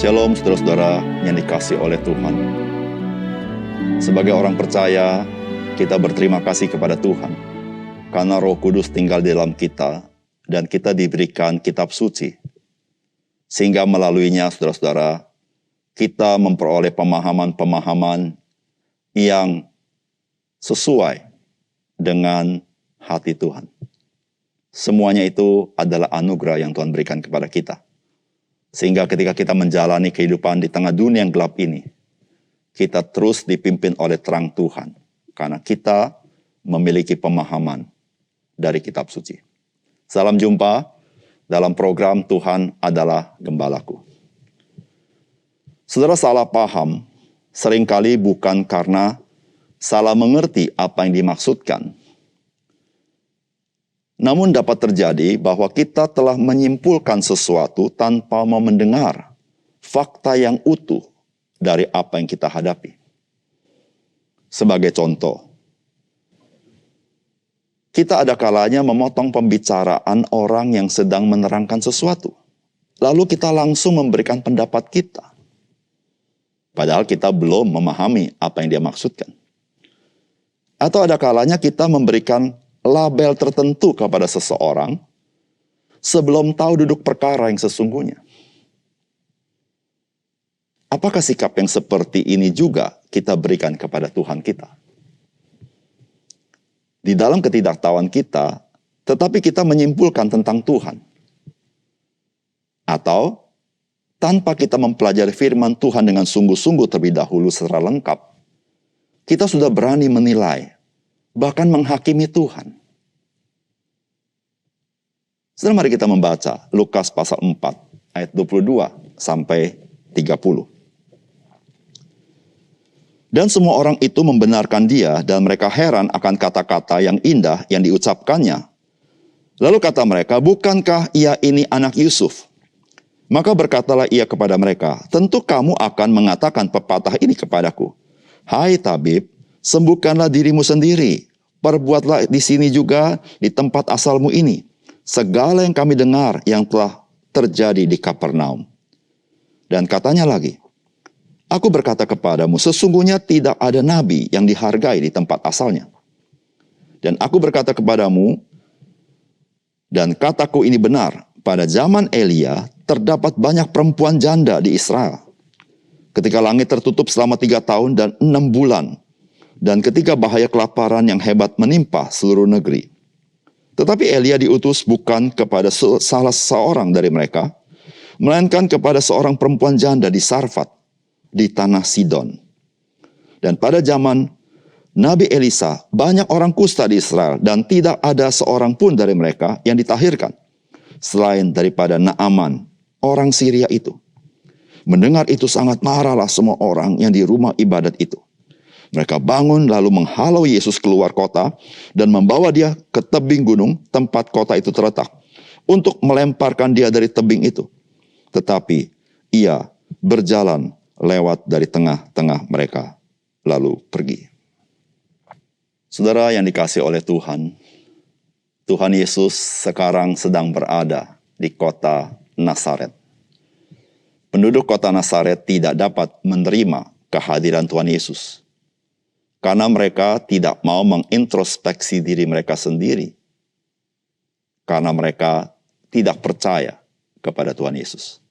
Shalom saudara-saudara yang dikasihi oleh Tuhan. Sebagai orang percaya, kita berterima kasih kepada Tuhan karena Roh Kudus tinggal di dalam kita dan kita diberikan kitab suci. Sehingga melaluinya saudara-saudara, kita memperoleh pemahaman-pemahaman yang sesuai dengan hati Tuhan. Semuanya itu adalah anugerah yang Tuhan berikan kepada kita. Sehingga ketika kita menjalani kehidupan di tengah dunia yang gelap ini, kita terus dipimpin oleh terang Tuhan. Karena kita memiliki pemahaman dari kitab suci. Salam jumpa dalam program Tuhan adalah Gembalaku. Saudara salah paham, seringkali bukan karena salah mengerti apa yang dimaksudkan. Namun dapat terjadi bahwa kita telah menyimpulkan sesuatu tanpa mau mendengar fakta yang utuh dari apa yang kita hadapi. Sebagai contoh, kita ada kalanya memotong pembicaraan orang yang sedang menerangkan sesuatu. Lalu kita langsung memberikan pendapat kita. Padahal kita belum memahami apa yang dia maksudkan. Atau ada kalanya kita memberikan label tertentu kepada seseorang sebelum tahu duduk perkara yang sesungguhnya. Apakah sikap yang seperti ini juga kita berikan kepada Tuhan kita? Di dalam ketidaktahuan kita, tetapi kita menyimpulkan tentang Tuhan. Atau tanpa kita mempelajari firman Tuhan dengan sungguh-sungguh terlebih dahulu secara lengkap, kita sudah berani menilai, bahkan menghakimi Tuhan. Sekarang mari kita membaca Lukas pasal 4 ayat 22 sampai 30. Dan semua orang itu membenarkan dia dan mereka heran akan kata-kata yang indah yang diucapkannya. Lalu kata mereka, bukankah ia ini anak Yusuf? Maka berkatalah ia kepada mereka, tentu kamu akan mengatakan pepatah ini kepadaku. Hai tabib, sembuhkanlah dirimu sendiri. Perbuatlah di sini juga di tempat asalmu ini segala yang kami dengar yang telah terjadi di Kapernaum. Dan katanya lagi, aku berkata kepadamu, sesungguhnya tidak ada nabi yang dihargai di tempat asalnya. Dan aku berkata kepadamu, dan kataku ini benar, pada zaman Elia terdapat banyak perempuan janda di Israel. Ketika langit tertutup selama 3 tahun dan 6 bulan, dan ketika bahaya kelaparan yang hebat menimpa seluruh negeri. Tetapi Elia diutus bukan kepada salah seorang dari mereka, melainkan kepada seorang perempuan janda di Sarfat, di tanah Sidon. Dan pada zaman Nabi Elisa, banyak orang kusta di Israel, dan tidak ada seorang pun dari mereka yang ditahirkan, selain daripada Naaman, orang Syria itu. Mendengar itu sangat marahlah semua orang yang di rumah ibadat itu. Mereka bangun lalu menghalau Yesus keluar kota dan membawa dia ke tebing gunung tempat kota itu terletak untuk melemparkan dia dari tebing itu. Tetapi ia berjalan lewat dari tengah-tengah mereka lalu pergi. Saudara yang dikasihi oleh Tuhan, Tuhan Yesus sekarang sedang berada di kota Nazaret. Penduduk kota Nazaret tidak dapat menerima kehadiran Tuhan Yesus. Karena mereka tidak mau mengintrospeksi diri mereka sendiri. Karena mereka tidak percaya kepada Tuhan Yesus.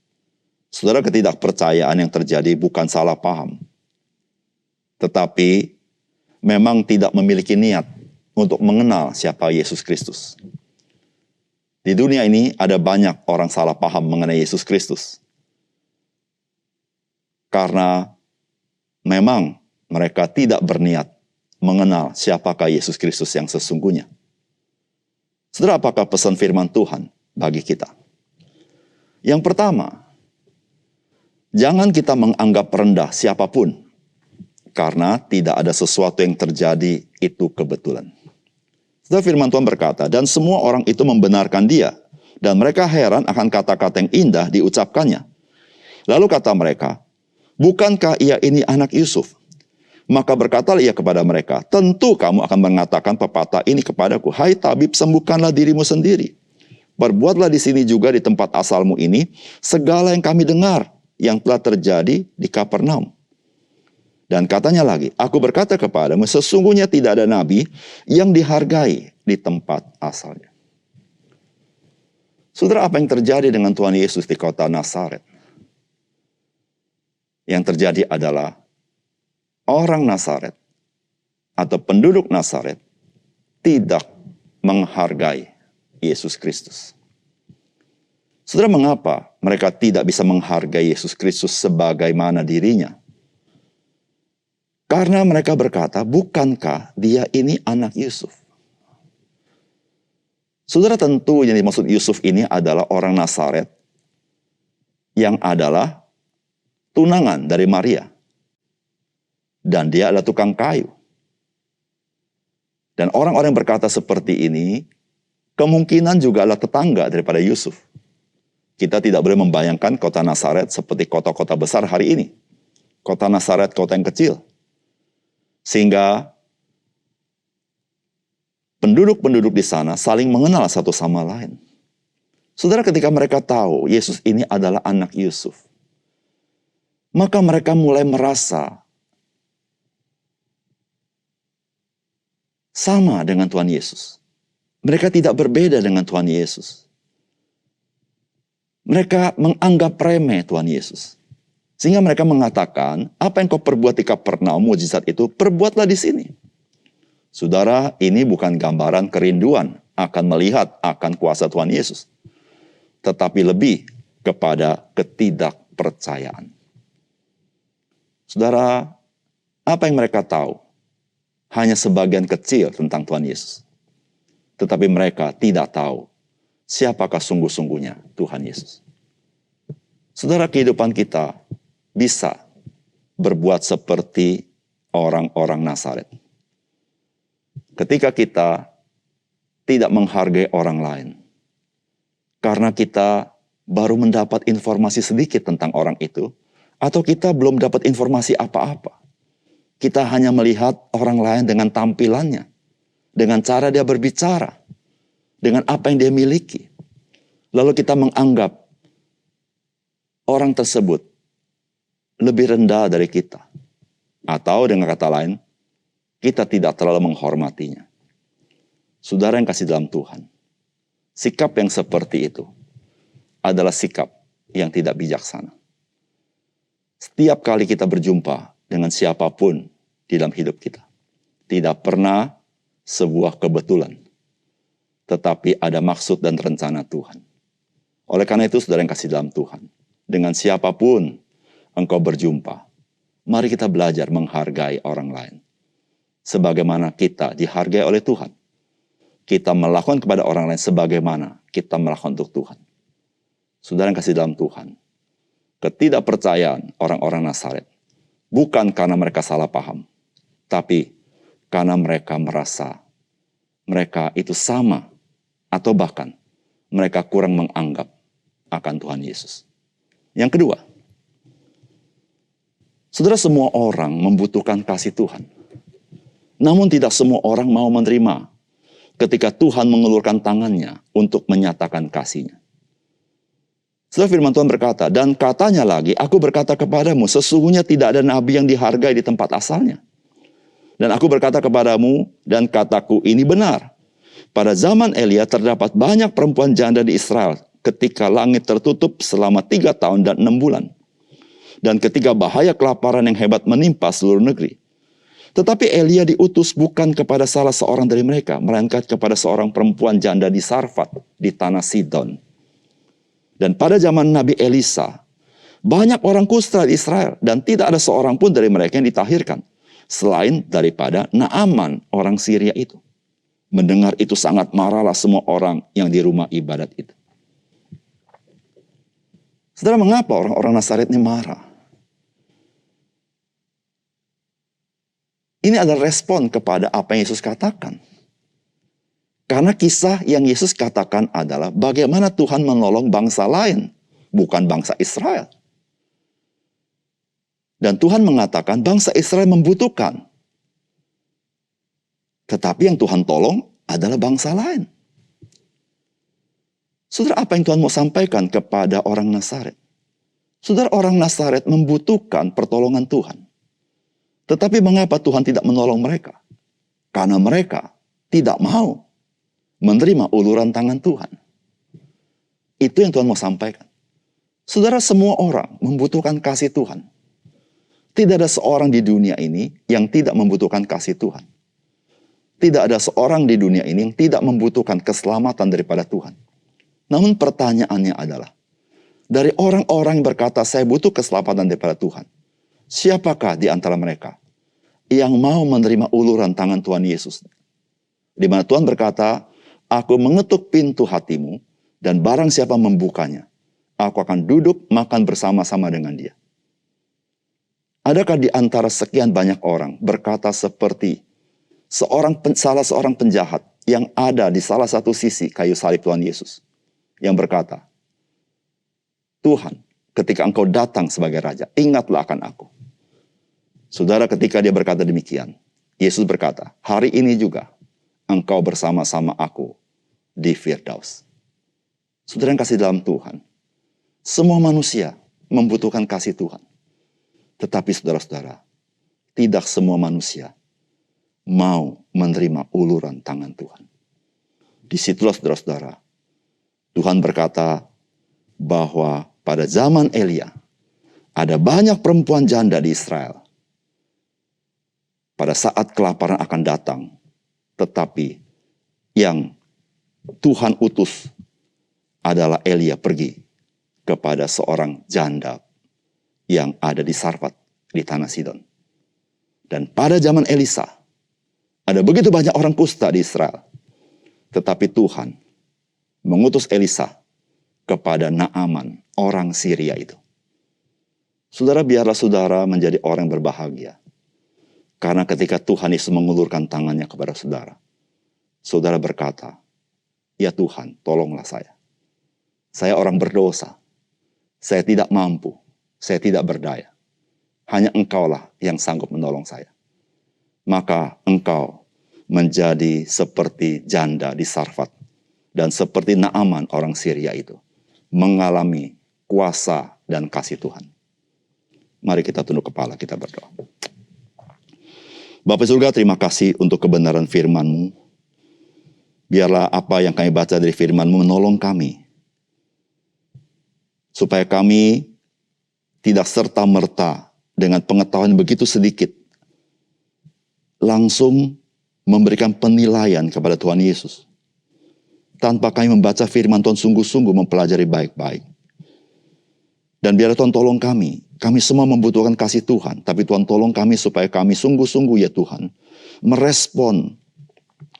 Saudara, ketidakpercayaan yang terjadi bukan salah paham. Tetapi memang tidak memiliki niat untuk mengenal siapa Yesus Kristus. Di dunia ini ada banyak orang salah paham mengenai Yesus Kristus. Karena memang mereka tidak berniat mengenal siapakah Yesus Kristus yang sesungguhnya. Saudara, apakah pesan firman Tuhan bagi kita? Yang pertama, jangan kita menganggap rendah siapapun, karena tidak ada sesuatu yang terjadi itu kebetulan. Saudara, firman Tuhan berkata, dan semua orang itu membenarkan dia, dan mereka heran akan kata-kata yang indah diucapkannya. Lalu kata mereka, bukankah ia ini anak Yusuf? Maka berkatalah ia kepada mereka, tentu kamu akan mengatakan pepatah ini kepadaku, hai tabib, sembuhkanlah dirimu sendiri. Perbuatlah di sini juga di tempat asalmu ini segala yang kami dengar yang telah terjadi di Kapernaum. Dan katanya lagi, aku berkata kepadamu, sesungguhnya tidak ada nabi yang dihargai di tempat asalnya. Saudara, apa yang terjadi dengan Tuhan Yesus di kota Nazaret? Yang terjadi adalah orang Nazaret atau penduduk Nazaret tidak menghargai Yesus Kristus. Saudara, mengapa mereka tidak bisa menghargai Yesus Kristus sebagaimana dirinya? Karena mereka berkata, bukankah dia ini anak Yusuf? Saudara, tentu yang dimaksud Yusuf ini adalah orang Nazaret yang adalah tunangan dari Maria. Dan dia adalah tukang kayu. Dan orang-orang yang berkata seperti ini, kemungkinan juga adalah tetangga daripada Yusuf. Kita tidak boleh membayangkan kota Nazaret seperti kota-kota besar hari ini. Kota Nazaret, kota yang kecil. Sehingga penduduk-penduduk di sana saling mengenal satu sama lain. Saudara, ketika mereka tahu Yesus ini adalah anak Yusuf, maka mereka mulai merasa sama dengan Tuhan Yesus. Mereka tidak berbeda dengan Tuhan Yesus. Mereka menganggap remeh Tuhan Yesus. Sehingga mereka mengatakan, apa yang kau perbuat di Kapernaum, mujizat itu, perbuatlah di sini. Saudara, ini bukan gambaran kerinduan akan melihat akan kuasa Tuhan Yesus. Tetapi lebih kepada ketidakpercayaan. Saudara, apa yang mereka tahu? Hanya sebagian kecil tentang Tuhan Yesus. Tetapi mereka tidak tahu siapakah sungguh-sungguhnya Tuhan Yesus. Saudara, kehidupan kita bisa berbuat seperti orang-orang Nazaret. Ketika kita tidak menghargai orang lain, karena kita baru mendapat informasi sedikit tentang orang itu, atau kita belum dapat informasi apa-apa. Kita hanya melihat orang lain dengan tampilannya, dengan cara dia berbicara, dengan apa yang dia miliki. Lalu kita menganggap orang tersebut lebih rendah dari kita. Atau dengan kata lain, kita tidak terlalu menghormatinya. Saudara yang kasih dalam Tuhan, sikap yang seperti itu adalah sikap yang tidak bijaksana. Setiap kali kita berjumpa dengan siapapun di dalam hidup kita, tidak pernah sebuah kebetulan, tetapi ada maksud dan rencana Tuhan. Oleh karena itu, saudara yang kasih dalam Tuhan, dengan siapapun engkau berjumpa, mari kita belajar menghargai orang lain. Sebagaimana kita dihargai oleh Tuhan, kita melakukan kepada orang lain sebagaimana kita melakukan untuk Tuhan. Saudara yang kasih dalam Tuhan, ketidakpercayaan orang-orang Nazaret bukan karena mereka salah paham, tapi karena mereka merasa mereka itu sama, atau bahkan mereka kurang menganggap akan Tuhan Yesus. Yang kedua, saudara, semua orang membutuhkan kasih Tuhan. Namun tidak semua orang mau menerima ketika Tuhan mengulurkan tangannya untuk menyatakan kasih-Nya. Setelah firman Tuhan berkata, dan katanya lagi, aku berkata kepadamu, sesungguhnya tidak ada nabi yang dihargai di tempat asalnya. Dan aku berkata kepadamu, dan kataku ini benar. Pada zaman Elia terdapat banyak perempuan janda di Israel ketika langit tertutup selama 3 tahun dan 6 bulan. Dan ketika bahaya kelaparan yang hebat menimpa seluruh negeri. Tetapi Elia diutus bukan kepada salah seorang dari mereka, melainkan kepada seorang perempuan janda di Sarfat, di tanah Sidon. Dan pada zaman Nabi Elisa, banyak orang kusta di Israel, dan tidak ada seorang pun dari mereka yang ditahirkan, selain daripada Naaman, orang Syria itu. Mendengar itu sangat marahlah semua orang yang di rumah ibadat itu. Saudara, mengapa orang-orang Nazaret ini marah? Ini adalah respon kepada apa yang Yesus katakan. Karena kisah yang Yesus katakan adalah bagaimana Tuhan menolong bangsa lain, bukan bangsa Israel. Dan Tuhan mengatakan bangsa Israel membutuhkan. Tetapi yang Tuhan tolong adalah bangsa lain. Saudara, apa yang Tuhan mau sampaikan kepada orang Nazaret? Saudara, orang Nazaret membutuhkan pertolongan Tuhan. Tetapi mengapa Tuhan tidak menolong mereka? Karena mereka tidak mau menerima uluran tangan Tuhan. Itu yang Tuhan mau sampaikan. Saudara, semua orang membutuhkan kasih Tuhan. Tidak ada seorang di dunia ini yang tidak membutuhkan kasih Tuhan. Tidak ada seorang di dunia ini yang tidak membutuhkan keselamatan daripada Tuhan. Namun pertanyaannya adalah, dari orang-orang yang berkata, saya butuh keselamatan daripada Tuhan, siapakah di antara mereka yang mau menerima uluran tangan Tuhan Yesus? Di mana Tuhan berkata, aku mengetuk pintu hatimu, dan barang siapa membukanya, aku akan duduk makan bersama-sama dengan dia. Adakah di antara sekian banyak orang berkata seperti salah seorang penjahat yang ada di salah satu sisi kayu salib Tuhan Yesus, yang berkata, Tuhan, ketika engkau datang sebagai raja, ingatlah akan aku. Saudara, ketika dia berkata demikian, Yesus berkata, hari ini juga engkau bersama-sama aku di Firdaus. Saudara yang kasih dalam Tuhan, semua manusia membutuhkan kasih Tuhan. Tetapi saudara-saudara, tidak semua manusia mau menerima uluran tangan Tuhan. Disitulah saudara-saudara, Tuhan berkata bahwa pada zaman Elia, ada banyak perempuan janda di Israel. Pada saat kelaparan akan datang, tetapi yang Tuhan utus adalah Elia pergi kepada seorang janda yang ada di Sarfat, di tanah Sidon. Dan pada zaman Elisa, ada begitu banyak orang kusta di Israel. Tetapi Tuhan mengutus Elisa kepada Naaman, orang Syria itu. Saudara, biarlah saudara menjadi orang yang berbahagia. Karena ketika Tuhan Yesus mengulurkan tangannya kepada saudara, saudara berkata, ya Tuhan, tolonglah saya. Saya orang berdosa. Saya tidak mampu. Saya tidak berdaya. Hanya Engkaulah yang sanggup menolong saya. Maka Engkau menjadi seperti janda di Sarfat. Dan seperti Naaman orang Syria itu. Mengalami kuasa dan kasih Tuhan. Mari kita tunduk kepala, kita berdoa. Bapa surga, terima kasih untuk kebenaran firman-Mu. Biarlah apa yang kami baca dari firman-Mu menolong kami. Supaya kami tidak serta-merta dengan pengetahuan begitu sedikit. Langsung memberikan penilaian kepada Tuhan Yesus. Tanpa kami membaca firman Tuhan sungguh-sungguh mempelajari baik-baik. Dan biarlah Tuhan tolong kami. Kami semua membutuhkan kasih Tuhan. Tapi Tuhan tolong kami supaya kami sungguh-sungguh ya Tuhan. Merespon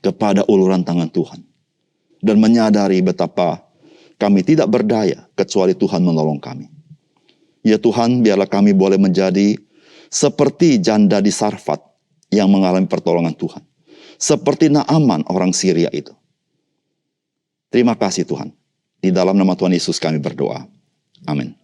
kepada uluran tangan Tuhan. Dan menyadari betapa kami tidak berdaya kecuali Tuhan menolong kami. Ya Tuhan, biarlah kami boleh menjadi seperti janda di Sarfat yang mengalami pertolongan Tuhan. Seperti Naaman orang Syria itu. Terima kasih Tuhan. Di dalam nama Tuhan Yesus kami berdoa. Amin.